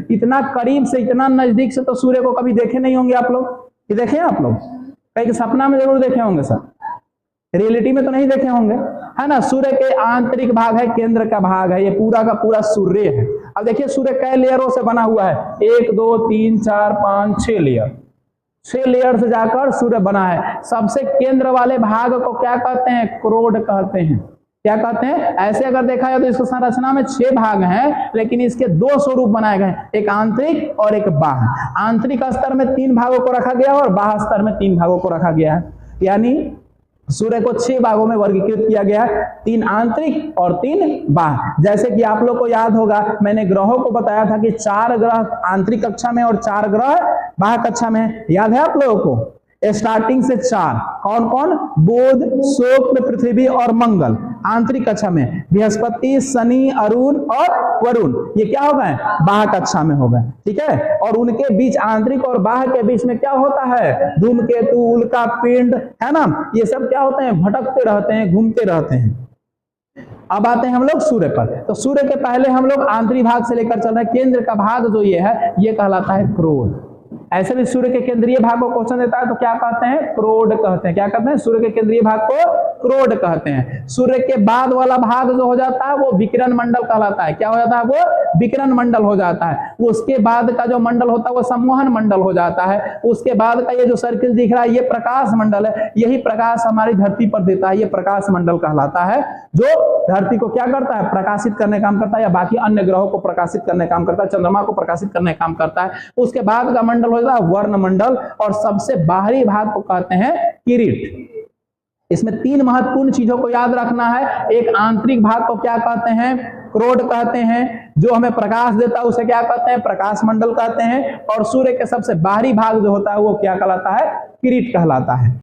इतना करीब से, इतना नजदीक से तो सूर्य को कभी देखे नहीं होंगे आप लोग। ये देखे आप लोग कहीं सपना में जरूर देखे होंगे सर, रियलिटी में तो नहीं देखे होंगे, है ना। सूर्य के आंतरिक भाग है, केंद्र का भाग है, ये पूरा का पूरा सूर्य है। अब देखिए सूर्य कई लेयरों से बना हुआ है, 1 2 3 4 5 6 लेयर, 6 लेयर से जाकर सूर्य बना है। सबसे केंद्र वाले भाग को क्या कहते हैं? क्रोड कहते हैं। क्या कहते हैं? ऐसे अगर देखा जाए तो इसको संरचना में 6 भाग हैं, लेकिन इसके 2 स्वरूप बनाए गए, एक आंतरिक और एक बाह्य। आंतरिक स्तर में 3 भागों को रखा गया और बाह्य स्तर में 3 भागों को रखा गया है। यानी सूर्य को 6 भागों में वर्गीकृत किया गया है, 3 आंतरिक और 3 बाह्य। जैसे कि आप लोग को याद होगा, मैंने ग्रहों को बताया था कि 4 ग्रह आंतरिक कक्षा में और 4 ग्रह बाह्य कक्षा में। याद है आप लोगों को? स्टार्टिंग से 4 कौन कौन? बुध, शुक्र, पृथ्वी और मंगल आंतरिक कक्षा में। बृहस्पति, शनि, अरुण और वरुण ये क्या हो गए? बाह्य कक्षा में हो गए। ठीक है। और उनके बीच, आंतरिक और बाह्य के बीच में क्या होता है? धूमकेतु, उल्का पिंड, है ना। ये सब क्या होते हैं? भटकते रहते हैं, घूमते रहते हैं। अब आते हैं हम लोग सूर्य पर। तो सूर्य के पहले हम लोग आंतरिक भाग से लेकर चल रहे हैं। केंद्र का भाग जो ये है, ये कहलाता है क्रोड। ऐसे भी सूर्य के केंद्रीय भाग को क्वेश्चन देता है तो क्या कहते हैं? क्रोड कहते हैं। क्या कहते हैं? सूर्य के केंद्रीय भाग को क्रोड कहते हैं। सूर्य के बाद वाला भाग जो हो जाता है वो विकिरण मंडल कहलाता है। क्या हो जाता है? वो विकिरण मंडल हो जाता है। उसके बाद का जो मंडल होता है वो संवहन मंडल हो जाता है। उसके बाद का ये जो सर्किल दिख रहा है ये प्रकाश मंडल है। यही प्रकाश हमारी धरती पर देता है, ये प्रकाश मंडल कहलाता है, जो धरती को क्या करता है? प्रकाशित करने का काम करता है, या बाकी अन्य ग्रहों को प्रकाशित करने का काम करता है, चंद्रमा को प्रकाशित करने का काम करता है। उसके बाद का मंडल वर्ण मंडल, और सबसे बाहरी भाग को कहते हैं किरीट। इसमें 3 महत्वपूर्ण चीजों को याद रखना है। एक आंतरिक भाग को क्या कहते हैं? क्रोड कहते हैं। जो हमें प्रकाश देता है उसे क्या कहते हैं? प्रकाश मंडल कहते हैं। और सूर्य के सबसे बाहरी भाग जो होता है वो क्या कहलाता है? किरीट कहलाता है।